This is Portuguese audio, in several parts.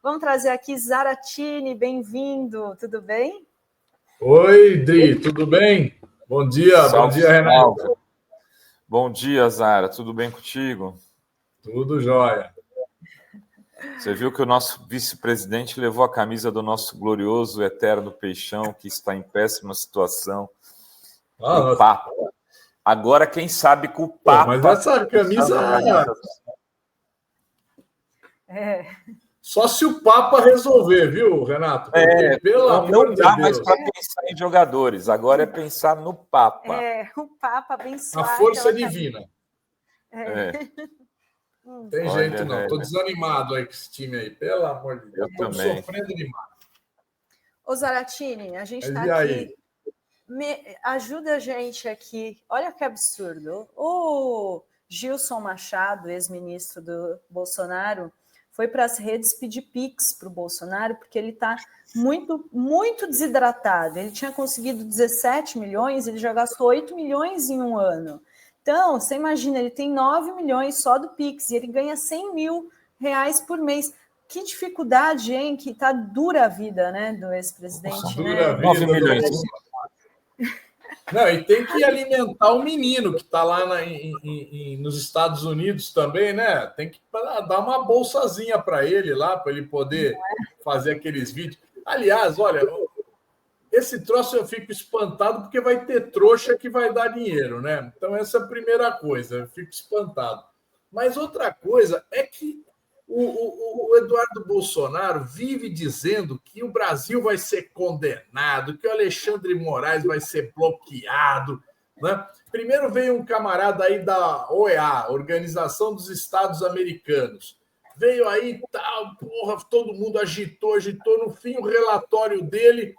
Vamos trazer aqui Zaratini, bem-vindo, tudo bem? Oi, Dri, tudo bem? Bom dia, bom dia, Renato. Bom dia, Zara, tudo bem contigo? Tudo jóia. Você viu que o nosso vice-presidente levou a camisa do nosso glorioso eterno Peixão, que está em péssima situação. O Papa. Agora, quem sabe com o Papa... Mas essa camisa... Só se o Papa resolver, viu, Renato? Porque, não dá mais para pensar em jogadores, agora é pensar no Papa. O Papa abençoar. A força divina. Tem Olha, jeito não, estou desanimado aí com esse time aí, pelo amor de Deus. Eu também. Sofrendo demais. Ô Zaratini, a gente está aqui. Ajuda a gente aqui. Olha que absurdo. O Gilson Machado, ex-ministro do Bolsonaro, foi para as redes pedir Pix para o Bolsonaro, porque ele está muito, muito desidratado. Ele tinha conseguido 17 milhões, ele já gastou 8 milhões em um ano. Então, você imagina, ele tem 9 milhões só do Pix e ele ganha 100 mil reais por mês. Que dificuldade, hein? Que tá dura a vida, né, do ex-presidente. Dura né? a vida. 9 milhões. Não, e tem que alimentar o menino que está lá nos Estados Unidos também, né? Tem que dar uma bolsazinha para ele lá, para ele poder fazer aqueles vídeos. Aliás, olha, esse troço eu fico espantado porque vai ter trouxa que vai dar dinheiro, né? Então, essa é a primeira coisa, eu fico espantado. Mas outra coisa é que o Eduardo Bolsonaro vive dizendo que o Brasil vai ser condenado, que o Alexandre Moraes vai ser bloqueado, né? Primeiro veio um camarada aí da OEA, Organização dos Estados Americanos. Veio aí, tal, porra, todo mundo agitou. No fim, o relatório dele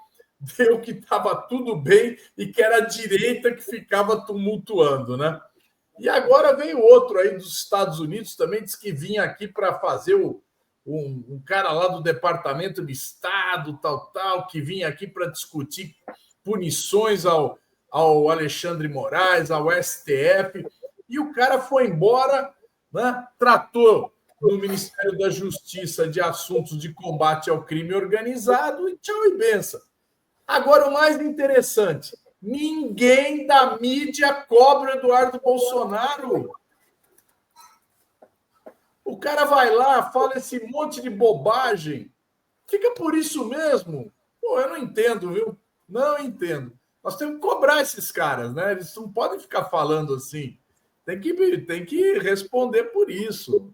deu que estava tudo bem e que era a direita que ficava tumultuando, né? E agora veio outro aí dos Estados Unidos, também disse que vinha aqui para fazer um cara lá do Departamento de Estado, tal, que vinha aqui para discutir punições ao Alexandre Moraes, ao STF, e o cara foi embora, né? Tratou no Ministério da Justiça de assuntos de combate ao crime organizado e tchau e benção. Agora, o mais interessante, ninguém da mídia cobra o Eduardo Bolsonaro. O cara vai lá, fala esse monte de bobagem. Fica por isso mesmo. Pô, eu não entendo, viu? Não entendo. Nós temos que cobrar esses caras, né? Eles não podem ficar falando assim. Tem que responder por isso.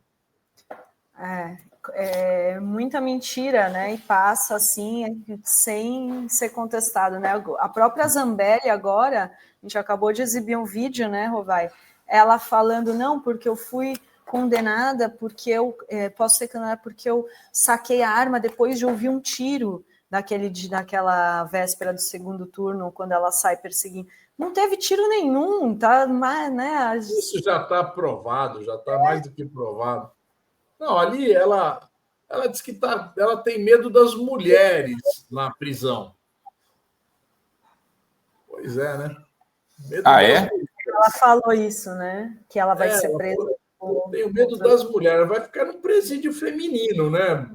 É muita mentira, né? E passa assim, sem ser contestado, né? A própria Zambelli agora, a gente acabou de exibir um vídeo, né, Rovai? Ela falando, não, porque eu fui condenada, porque eu posso ser condenada porque eu saquei a arma depois de ouvir um tiro daquela véspera do segundo turno, quando ela sai perseguindo. Não teve tiro nenhum, tá? Né? Isso já está provado, já está mais do que provado. Não, ali ela diz que ela tem medo das mulheres na prisão. Pois é, né? Ela falou isso, né? Que ela vai ser presa. Tenho medo das mulheres. Ela vai ficar num presídio feminino, né?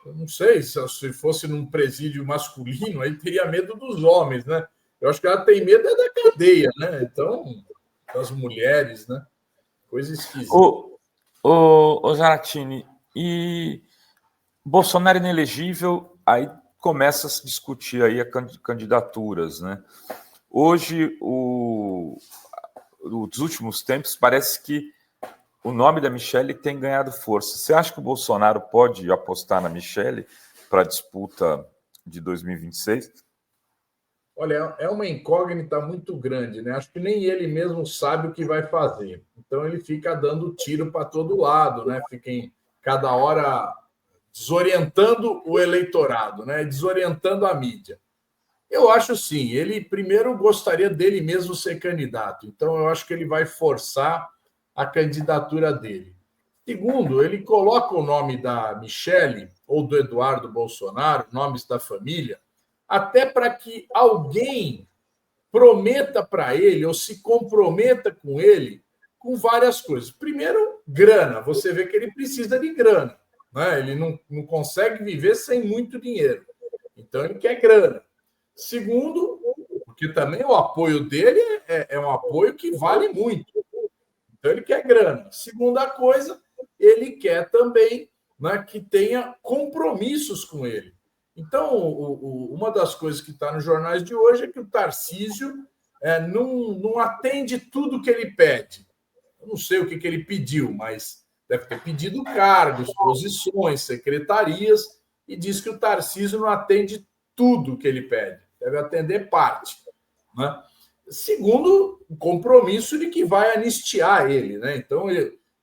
Eu não sei se fosse num presídio masculino, aí teria medo dos homens, né? Eu acho que ela tem medo da cadeia, né? Então, das mulheres, né? Coisa esquisita. Ô Zaratini, e Bolsonaro inelegível, aí começa a se discutir aí candidaturas, né? Hoje, nos últimos tempos, parece que o nome da Michelle tem ganhado força. Você acha que o Bolsonaro pode apostar na Michelle para a disputa de 2026? Olha, é uma incógnita muito grande, né? Acho que nem ele mesmo sabe o que vai fazer. Então ele fica dando tiro para todo lado, né? Fica em cada hora desorientando o eleitorado, né? Desorientando a mídia. Eu acho sim, ele primeiro gostaria dele mesmo ser candidato. Então eu acho que ele vai forçar a candidatura dele. Segundo, ele coloca o nome da Michelle ou do Eduardo Bolsonaro, nomes da família, até para que alguém prometa para ele ou se comprometa com ele com várias coisas. Primeiro, grana. Você vê que ele precisa de grana, né? Ele não consegue viver sem muito dinheiro. Então, ele quer grana. Segundo, porque também o apoio dele é um apoio que vale muito. Então, ele quer grana. Segunda coisa, ele quer também, né, que tenha compromissos com ele. Então, uma das coisas que está nos jornais de hoje é que o Tarcísio não atende tudo que ele pede. Eu não sei o que ele pediu, mas deve ter pedido cargos, posições, secretarias, e diz que o Tarcísio não atende tudo que ele pede, deve atender parte, né? Segundo, o compromisso de que vai anistiar ele, né? Então,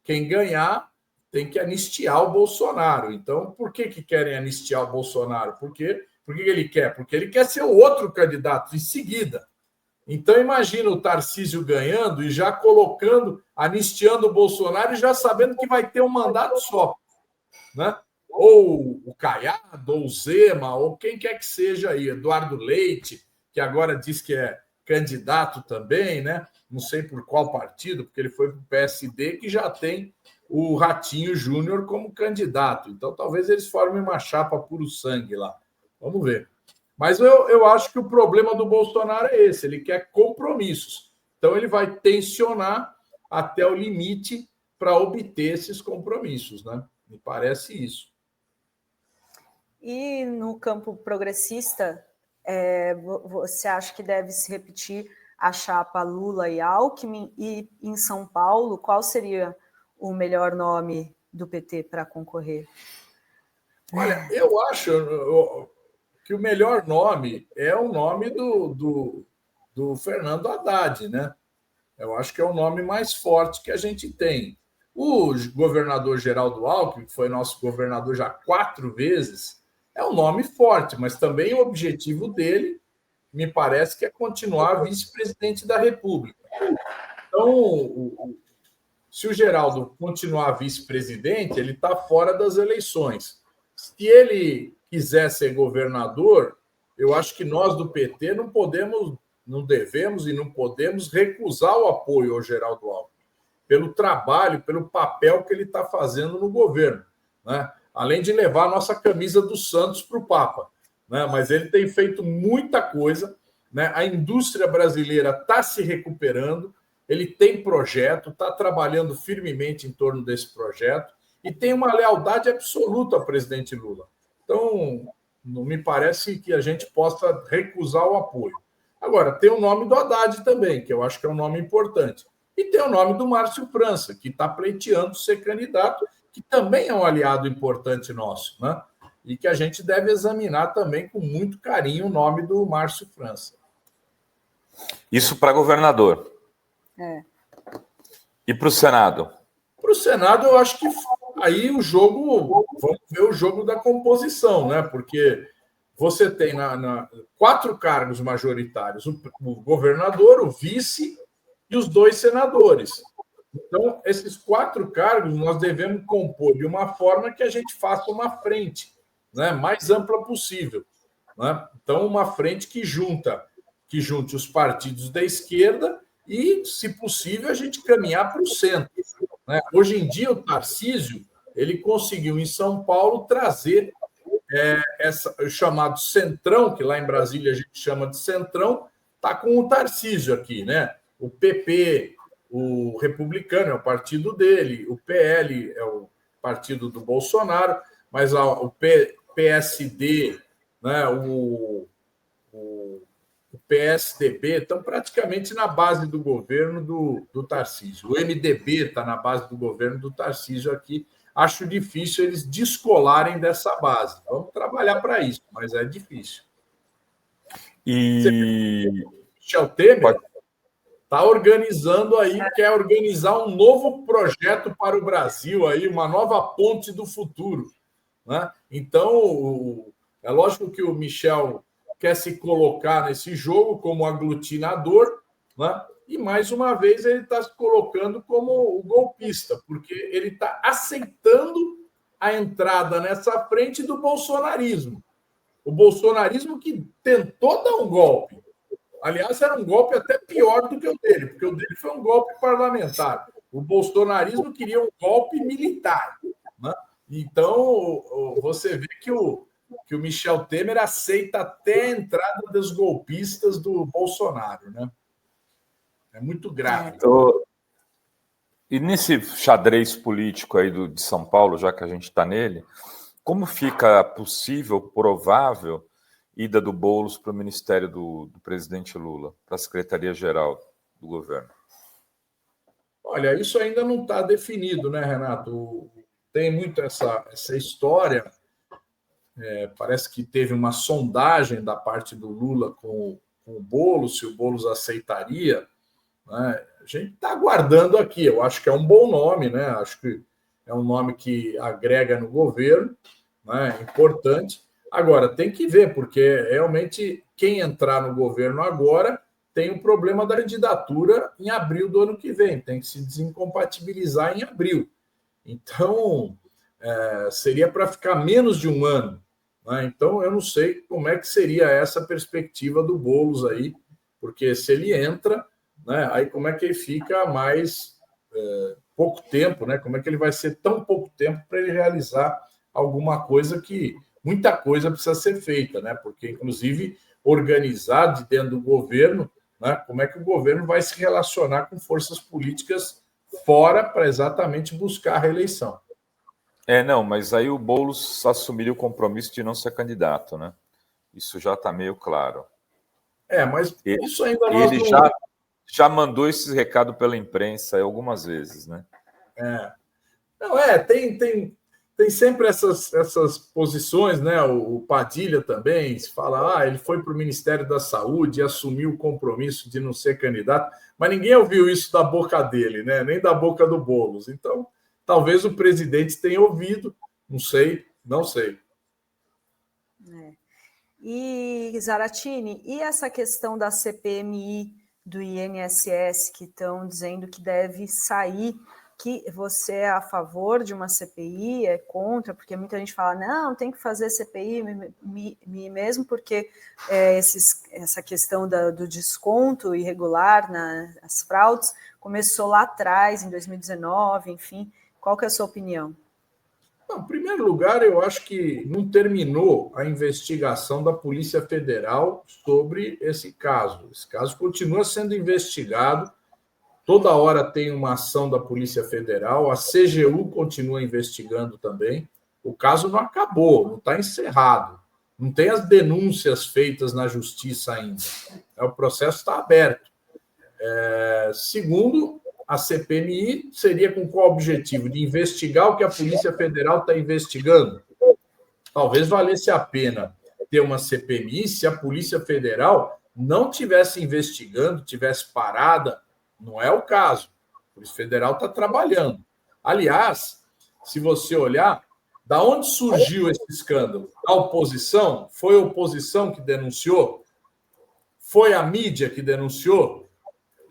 quem ganhar tem que anistiar o Bolsonaro. Então, por que querem anistiar o Bolsonaro? Por que ele quer? Porque ele quer ser o outro candidato em seguida. Então, imagina o Tarcísio ganhando e já anistiando o Bolsonaro e já sabendo que vai ter um mandato só, né? Ou o Caiado, ou o Zema, ou quem quer que seja aí, Eduardo Leite, que agora diz que é candidato também, né? Não sei por qual partido, porque ele foi para o PSD, que já tem o Ratinho Júnior como candidato. Então, talvez eles formem uma chapa puro sangue lá. Vamos ver. Mas eu acho que o problema do Bolsonaro é esse, ele quer compromissos. Então, ele vai tensionar até o limite para obter esses compromissos, né? Me parece isso. E no campo progressista, você acha que deve se repetir a chapa Lula e Alckmin? E em São Paulo, qual seria o melhor nome do PT para concorrer? Olha, eu acho que o melhor nome é o nome do Fernando Haddad, né? Eu acho que é o nome mais forte que a gente tem. O governador Geraldo Alckmin, que foi nosso governador já 4 vezes, é um nome forte, mas também o objetivo dele, me parece, que é continuar vice-presidente da República. Então, se o Geraldo continuar vice-presidente, ele está fora das eleições. Se ele quiser ser governador, eu acho que nós do PT não devemos e não podemos recusar o apoio ao Geraldo Alckmin, pelo trabalho, pelo papel que ele está fazendo no governo, né? Além de levar a nossa camisa do Santos para o Papa, né? Mas ele tem feito muita coisa, né? A indústria brasileira está se recuperando, ele tem projeto, está trabalhando firmemente em torno desse projeto e tem uma lealdade absoluta ao presidente Lula. Então, não me parece que a gente possa recusar o apoio. Agora, tem o nome do Haddad também, que eu acho que é um nome importante. E tem o nome do Márcio França, que está pleiteando ser candidato, que também é um aliado importante nosso, né? E que a gente deve examinar também com muito carinho o nome do Márcio França. Isso para governador. E para o Senado? Para o Senado, eu acho que aí vamos ver o jogo da composição, né? Porque você tem 4 cargos majoritários: o governador, o vice e os 2 senadores. Então, esses 4 cargos nós devemos compor de uma forma que a gente faça uma frente, né, mais ampla possível, né? Então, uma frente que junte os partidos da esquerda e, se possível, a gente caminhar para o centro, né? Hoje em dia, o Tarcísio ele conseguiu, em São Paulo, trazer o chamado Centrão, que lá em Brasília a gente chama de Centrão, está com o Tarcísio aqui, né? O PP, o Republicano é o partido dele, o PL é o partido do Bolsonaro, mas o PSD, né, o PSDB estão praticamente na base do governo do Tarcísio. O MDB está na base do governo do Tarcísio aqui. Acho difícil eles descolarem dessa base. Vamos trabalhar para isso, mas é difícil. E Michel Temer está organizando aí, quer organizar um novo projeto para o Brasil, aí, uma nova ponte do futuro, né? Então, é lógico que o Michel quer se colocar nesse jogo como aglutinador, né? E, mais uma vez, ele está se colocando como o golpista, porque ele está aceitando a entrada nessa frente do bolsonarismo. O bolsonarismo que tentou dar um golpe. Aliás, era um golpe até pior do que o dele, porque o dele foi um golpe parlamentar. O bolsonarismo queria um golpe militar, né? Então, você vê que o Michel Temer aceita até a entrada dos golpistas do Bolsonaro, né? É muito grave. E nesse xadrez político aí de São Paulo, já que a gente está nele, como fica possível, provável, ida do Boulos para o ministério do presidente Lula, para a Secretaria-Geral do governo? Olha, isso ainda não está definido, né, Renato? Tem muito essa história. Parece que teve uma sondagem da parte do Lula com o Boulos, se o Boulos aceitaria, né? A gente está aguardando aqui. Eu acho que é um bom nome, né? Acho que é um nome que agrega no governo, né? Importante. Agora, tem que ver, porque realmente quem entrar no governo agora tem o problema da candidatura em abril do ano que vem, tem que se desincompatibilizar em abril. Então, seria para ficar menos de um ano, né? Então, eu não sei como é que seria essa perspectiva do Boulos aí, porque se ele entra, né, aí como é que ele fica mais pouco tempo, né? Como é que ele vai ser tão pouco tempo para ele realizar alguma coisa que muita coisa precisa ser feita, né? Porque, inclusive, organizar de dentro do governo, né, como é que o governo vai se relacionar com forças políticas fora para exatamente buscar a reeleição. Não, mas aí o Boulos assumiria o compromisso de não ser candidato, né? Isso já está meio claro. Mas isso ainda ele já mandou esse recado pela imprensa algumas vezes, né? Não, tem sempre essas posições, né? O Padilha também se fala, ele foi para o Ministério da Saúde e assumiu o compromisso de não ser candidato, mas ninguém ouviu isso da boca dele, né? Nem da boca do Boulos. Então, talvez o presidente tenha ouvido, não sei. E, Zaratini, e essa questão da CPMI do INSS, que estão dizendo que deve sair, que você é a favor de uma CPI, é contra, porque muita gente fala, não, tem que fazer CPI mesmo, porque essa questão do desconto irregular nas fraudes começou lá atrás, em 2019, enfim. Qual que é a sua opinião? Em primeiro lugar, eu acho que não terminou a investigação da Polícia Federal sobre esse caso. Esse caso continua sendo investigado. Toda hora tem uma ação da Polícia Federal, a CGU continua investigando também. O caso não acabou, não está encerrado. Não tem as denúncias feitas na justiça ainda. O processo está aberto. Segundo, a CPMI seria com qual objetivo? De investigar o que a Polícia Federal está investigando? Talvez valesse a pena ter uma CPMI se a Polícia Federal não estivesse investigando, estivesse parada. Não é o caso. A Polícia Federal está trabalhando. Aliás, se você olhar, da onde surgiu esse escândalo? A oposição? Foi a oposição que denunciou? Foi a mídia que denunciou?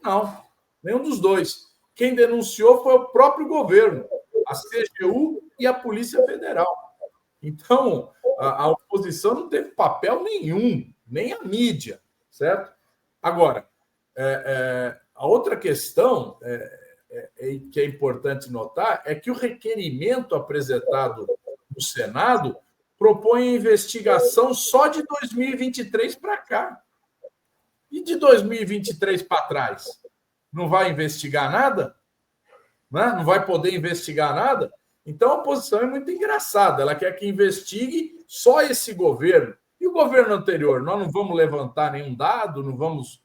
Não, nenhum dos dois. Quem denunciou foi o próprio governo, a CGU e a Polícia Federal. Então, a oposição não teve papel nenhum, nem a mídia, certo? Agora, a outra questão que é importante notar é que o requerimento apresentado no Senado propõe a investigação só de 2023 para cá. E de 2023 para trás? Não vai investigar nada? Né? Não vai poder investigar nada? Então, a oposição é muito engraçada. Ela quer que investigue só esse governo. E o governo anterior? Nós não vamos levantar nenhum dado, não vamos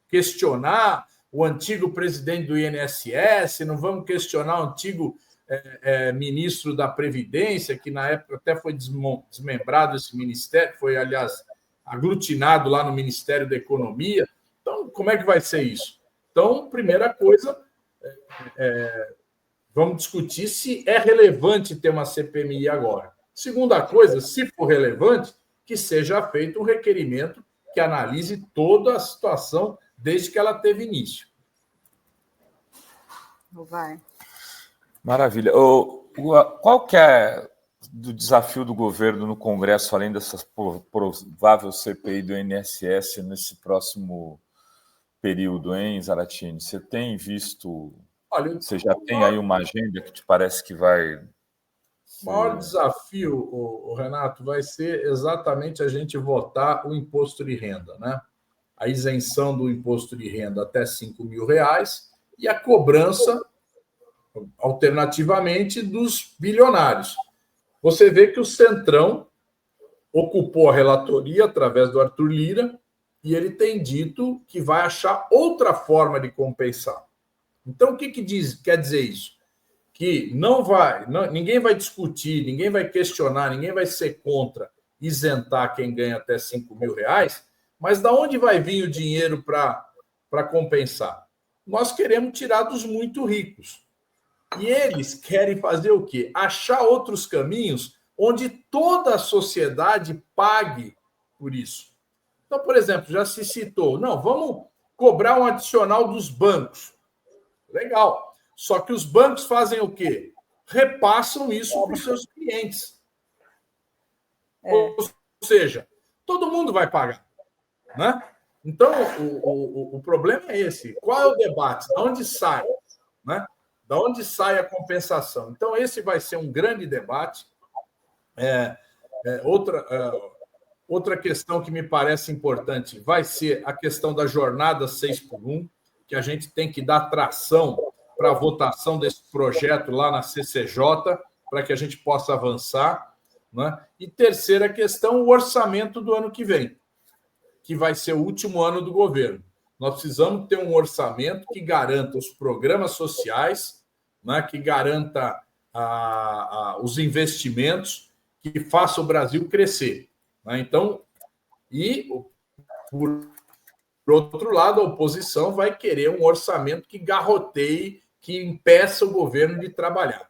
questionar o antigo presidente do INSS, não vamos questionar o antigo ministro da Previdência, que na época até foi desmembrado esse ministério, foi, aliás, aglutinado lá no Ministério da Economia. Então, como é que vai ser isso? Então, primeira coisa, vamos discutir se é relevante ter uma CPMI agora. Segunda coisa, se for relevante, que seja feito um requerimento que analise toda a situação desde que ela teve início. Vai. Maravilha. Qual que é do desafio do governo no Congresso, além dessa provável CPI do INSS nesse próximo período, hein, Zaratini? Você tem visto... Olha, você já tem aí uma agenda que te parece que vai O maior desafio, o Renato, vai ser exatamente a gente votar o imposto de renda, né? A isenção do imposto de renda até R$5.000 e a cobrança, alternativamente, dos bilionários. Você vê que o Centrão ocupou a relatoria através do Arthur Lira e ele tem dito que vai achar outra forma de compensar. Então, o que quer dizer isso? Que ninguém vai discutir, ninguém vai questionar, ninguém vai ser contra isentar quem ganha até R$5.000, mas da onde vai vir o dinheiro para compensar? Nós queremos tirar dos muito ricos. E eles querem fazer o quê? Achar outros caminhos onde toda a sociedade pague por isso. Então, por exemplo, já se citou, não, vamos cobrar um adicional dos bancos. Legal. Só que os bancos fazem o quê? Repassam isso para os seus clientes. Ou seja, todo mundo vai pagar, né? Então, o problema é esse. Qual é o debate? De onde sai? Né? Da onde sai a compensação? Então, esse vai ser um grande debate. Outra questão que me parece importante vai ser a questão da jornada 6x1, que a gente tem que dar tração para a votação desse projeto lá na CCJ, para que a gente possa avançar. Né? E terceira questão, o orçamento do ano que vem, que vai ser o último ano do governo. Nós precisamos ter um orçamento que garanta os programas sociais, né, que garanta os investimentos, que faça o Brasil crescer. Né? Então, e por outro lado, a oposição vai querer um orçamento que garroteie, que impeça o governo de trabalhar.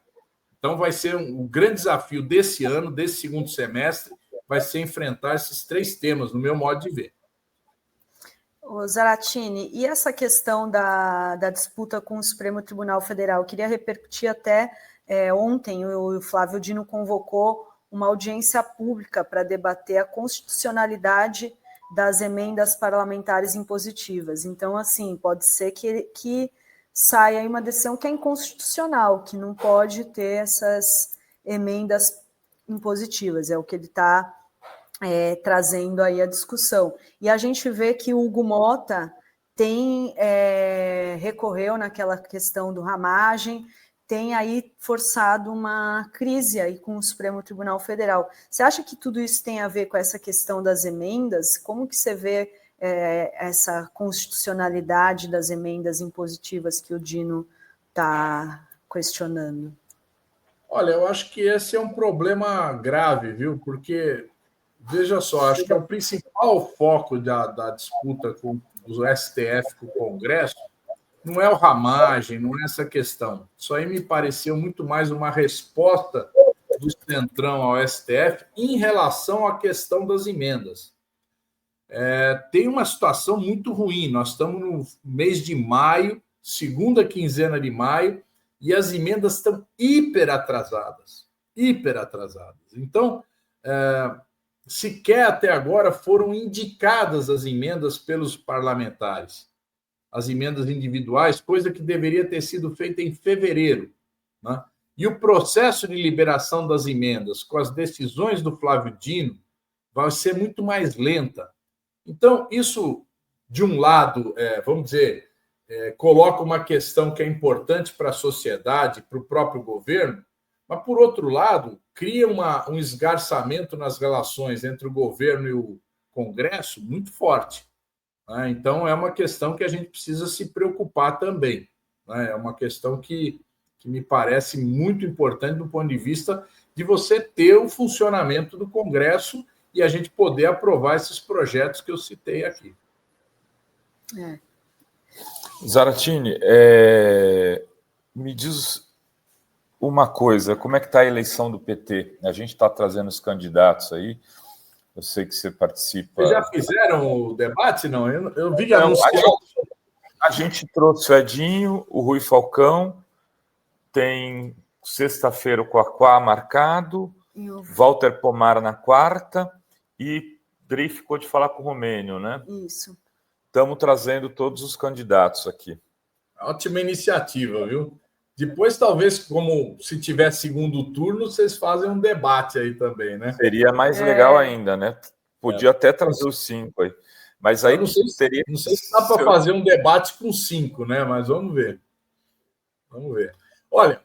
Então, vai ser um grande desafio desse ano, desse segundo semestre, vai ser enfrentar esses três temas, no meu modo de ver. Ô Zaratini, e essa questão da disputa com o Supremo Tribunal Federal? Eu queria repercutir até ontem, o Flávio Dino convocou uma audiência pública para debater a constitucionalidade das emendas parlamentares impositivas. Então, assim, pode ser que saia aí uma decisão que é inconstitucional, que não pode ter essas emendas impositivas, é o que ele está trazendo aí a discussão. E a gente vê que o Hugo Mota recorreu naquela questão do ramagem, tem aí forçado uma crise aí com o Supremo Tribunal Federal. Você acha que tudo isso tem a ver com essa questão das emendas? Como que você vê essa constitucionalidade das emendas impositivas que o Dino está questionando? Olha, eu acho que esse é um problema grave, viu? Porque, veja só, acho que é o principal foco da disputa do STF com o Congresso não é o ramagem, não é essa questão. Isso aí me pareceu muito mais uma resposta do Centrão ao STF em relação à questão das emendas. Tem uma situação muito ruim. Nós estamos no mês de maio, segunda quinzena de maio, e as emendas estão hiper atrasadas. Então, sequer até agora foram indicadas as emendas pelos parlamentares, as emendas individuais, coisa que deveria ter sido feita em fevereiro. Né? E o processo de liberação das emendas, com as decisões do Flávio Dino, vai ser muito mais lenta. Então, isso, de um lado, vamos dizer, coloca uma questão que é importante para a sociedade, para o próprio governo, mas, por outro lado, cria um esgarçamento nas relações entre o governo e o Congresso muito forte. Né? Então, é uma questão que a gente precisa se preocupar também. Né? É uma questão que me parece muito importante do ponto de vista de você ter o funcionamento do Congresso e a gente poder aprovar esses projetos que eu citei aqui. Zaratini, me diz uma coisa, como é que está a eleição do PT? A gente está trazendo os candidatos aí, eu sei que você participa... Vocês já fizeram o debate? Não, eu vi anunciado. A gente trouxe o Edinho, o Rui Falcão, tem sexta-feira o Quaquá marcado, Walter Pomar na quarta, e Dri ficou de falar com o Romênio, né? Isso. Estamos trazendo todos os candidatos aqui. Ótima iniciativa, viu? Depois, talvez, como se tiver segundo turno, vocês fazem um debate aí também, né? Seria mais legal ainda, né? Podia até trazer os 5 aí. Mas aí não sei se dá para fazer um debate com 5, né? Mas vamos ver. Vamos ver. Olha,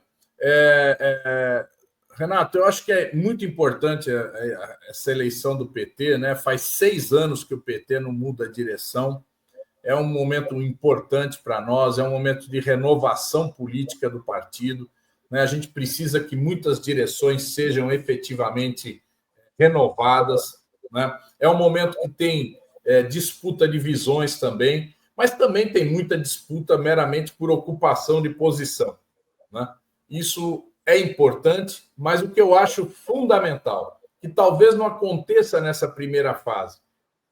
Renato, eu acho que é muito importante essa eleição do PT, né? Faz 6 anos que o PT não muda a direção. É um momento importante para nós, é um momento de renovação política do partido, né? A gente precisa que muitas direções sejam efetivamente renovadas, né? É um momento que tem disputa de visões também, mas também tem muita disputa meramente por ocupação de posição, né? Isso é importante, mas o que eu acho fundamental, que talvez não aconteça nessa primeira fase,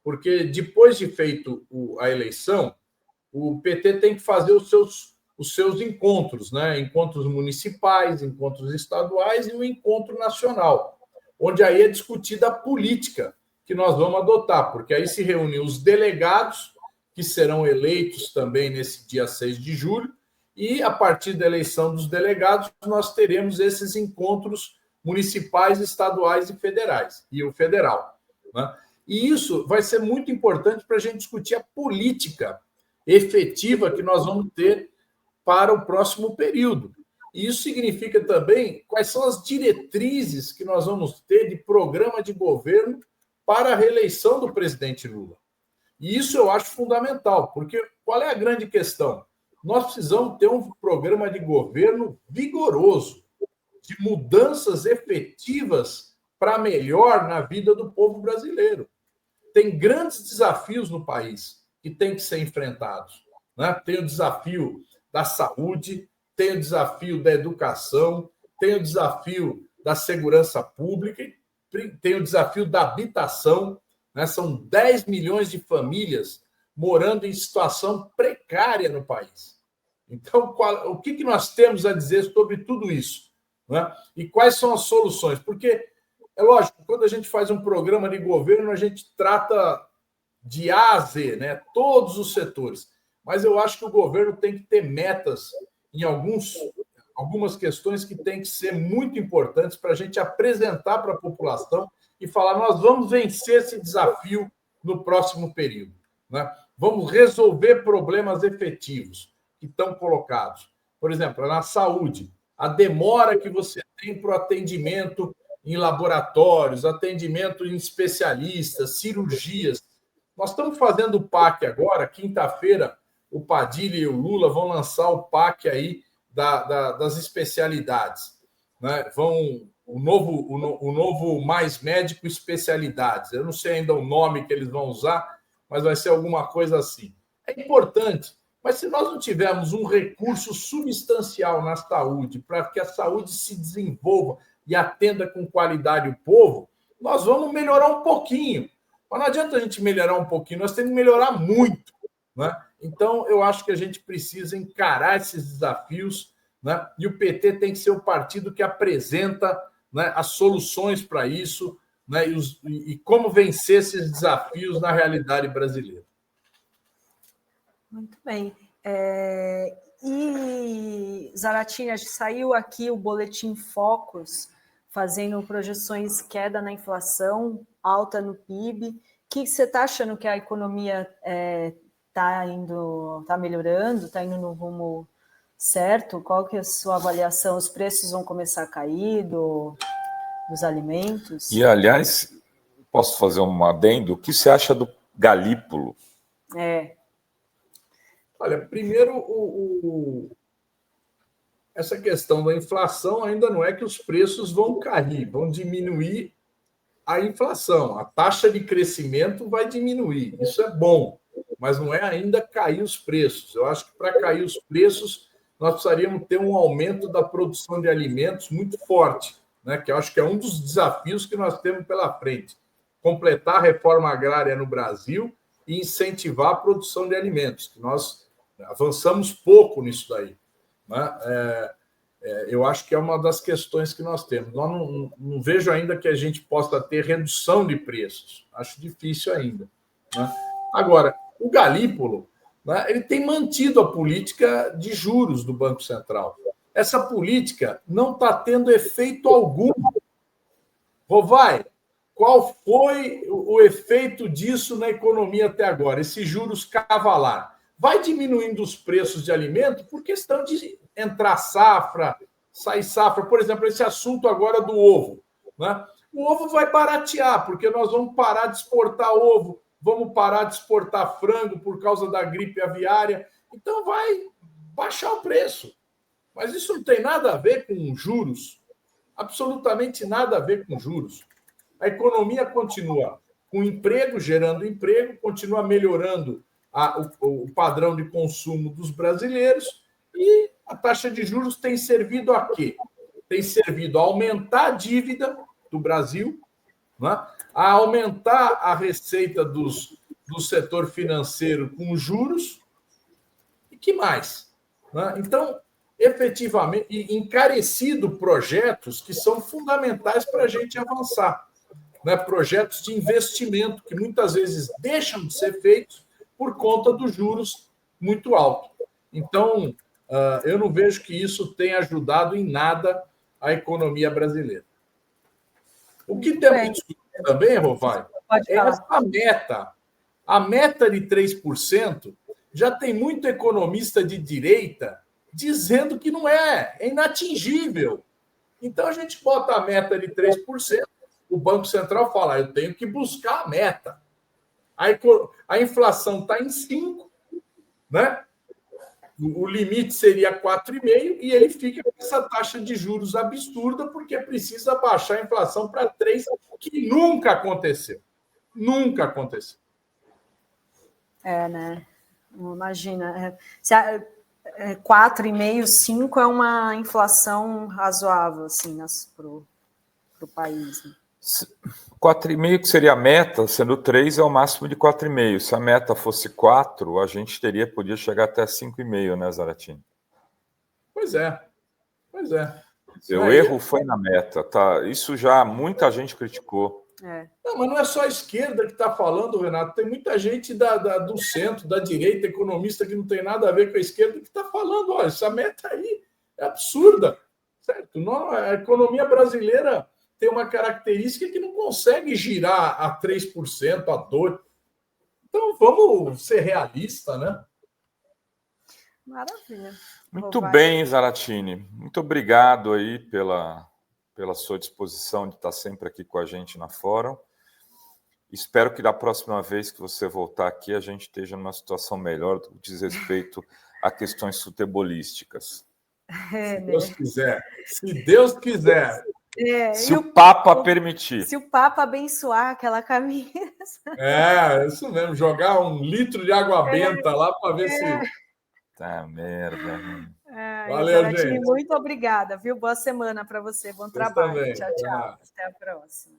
porque depois de feito a eleição, o PT tem que fazer os seus encontros, né? Encontros municipais, encontros estaduais e o encontro nacional, onde aí é discutida a política que nós vamos adotar, porque aí se reúnem os delegados, que serão eleitos também nesse dia 6 de julho, e a partir da eleição dos delegados, nós teremos esses encontros municipais, estaduais e federais, e o federal, né? E isso vai ser muito importante para a gente discutir a política efetiva que nós vamos ter para o próximo período. E isso significa também quais são as diretrizes que nós vamos ter de programa de governo para a reeleição do presidente Lula. E isso eu acho fundamental, porque qual é a grande questão? Nós precisamos ter um programa de governo vigoroso, de mudanças efetivas para melhor na vida do povo brasileiro. Tem grandes desafios no país que têm que ser enfrentados, né? Tem o desafio da saúde, tem o desafio da educação, tem o desafio da segurança pública, tem o desafio da habitação, né? São 10 milhões de famílias morando em situação precária no país. Então, o que nós temos a dizer sobre tudo isso, né? E quais são as soluções? Porque é lógico, quando a gente faz um programa de governo, a gente trata de A a Z, né? Todos os setores. Mas eu acho que o governo tem que ter metas em algumas questões que têm que ser muito importantes para a gente apresentar para a população e falar: nós vamos vencer esse desafio no próximo período, né? Vamos resolver problemas efetivos que estão colocados. Por exemplo, na saúde, a demora que você tem para o atendimento em laboratórios, atendimento em especialistas, cirurgias. Nós estamos fazendo o PAC agora, quinta-feira, o Padilha e o Lula vão lançar o PAC aí das especialidades, né? O novo Mais Médico Especialidades. Eu não sei ainda o nome que eles vão usar, mas vai ser alguma coisa assim. É importante, mas se nós não tivermos um recurso substancial na saúde para que a saúde se desenvolva e atenda com qualidade o povo, nós vamos melhorar um pouquinho. Mas não adianta a gente melhorar um pouquinho, nós temos que melhorar muito, né? Então, eu acho que a gente precisa encarar esses desafios, né? E o PT tem que ser o partido que apresenta, né, as soluções para isso, né? E como vencer esses desafios na realidade brasileira. Muito bem. E, Zarattini, saiu aqui o Boletim Focus, fazendo projeções queda na inflação, alta no PIB. O que você está achando que a economia está melhorando, está indo no rumo certo? Qual que é a sua avaliação? Os preços vão começar a cair dos alimentos? E, aliás, posso fazer um adendo? O que você acha do Galípolo? Olha, primeiro, essa questão da inflação ainda não é que os preços vão cair, vão diminuir a inflação. A taxa de crescimento vai diminuir. Isso é bom, mas não é ainda cair os preços. Eu acho que para cair os preços, nós precisaríamos ter um aumento da produção de alimentos muito forte, né? Que eu acho que é um dos desafios que nós temos pela frente. Completar a reforma agrária no Brasil e incentivar a produção de alimentos, que nós avançamos pouco nisso daí, né? Eu acho que é uma das questões que nós temos. Nós não vejo ainda que a gente possa ter redução de preços. Acho difícil ainda, né? Agora, o Galípolo, né, ele tem mantido a política de juros do Banco Central. essa política não está tendo efeito algum. Rovai, qual foi o efeito disso na economia até agora? Esses juros cavalar. Vai diminuindo os preços de alimento por questão de entrar safra, sair safra. Por exemplo, esse assunto agora do ovo, né? O ovo vai baratear, porque nós vamos parar de exportar ovo, vamos parar de exportar frango por causa da gripe aviária. Então vai baixar o preço. Mas isso não tem nada a ver com juros. Absolutamente nada a ver com juros. A economia continua com emprego, gerando emprego, continua melhorando o padrão de consumo dos brasileiros e a taxa de juros tem servido a quê? Tem servido a aumentar a dívida do Brasil, né? A aumentar a receita do setor financeiro com juros e que mais? Né? Então, efetivamente, encarecido projetos que são fundamentais para a gente avançar. Né? Projetos de investimento que muitas vezes deixam de ser feitos por conta dos juros muito altos. Então, eu não vejo que isso tenha ajudado em nada a economia brasileira. O que temos também, Rovai, é essa meta. A meta de 3% já tem muito economista de direita dizendo que não é inatingível. Então, a gente bota a meta de 3%, o Banco Central fala, eu tenho que buscar a meta. A inflação está em 5%, né? O limite seria 4,5% e ele fica com essa taxa de juros absurda porque precisa baixar a inflação para 3%, que nunca aconteceu. Nunca aconteceu. Né? Imagina. 4,5%, 5% é uma inflação razoável assim, para o país. Né? 4,5% que seria a meta, sendo 3% é o máximo de 4,5%. Se a meta fosse 4%, a gente podia chegar até 5,5%, né, Zaratini? Pois é. O erro foi na meta, tá? Isso já muita gente criticou. Não, mas não é só a esquerda que está falando, Renato. Tem muita gente do centro, da direita, economista que não tem nada a ver com a esquerda, que está falando, olha, essa meta aí é absurda. Certo? Não, a economia brasileira tem uma característica que não consegue girar a 3%, a 2%. Então, vamos ser realistas, né? Maravilha. Muito bem, Zaratini. Muito obrigado aí pela sua disposição de estar sempre aqui com a gente na Fórum. Espero que da próxima vez que você voltar aqui, a gente esteja numa situação melhor do que diz respeito a questões futebolísticas. Se Deus quiser. Se Deus quiser. Se o Papa permitir. Se o Papa abençoar aquela camisa. Isso mesmo. Jogar 1 litro de água benta lá para ver se... Tá merda. Valeu, Zaratini, gente. muito obrigada, viu? Boa semana para você. Bom trabalho. Tchau, tchau. Até a próxima.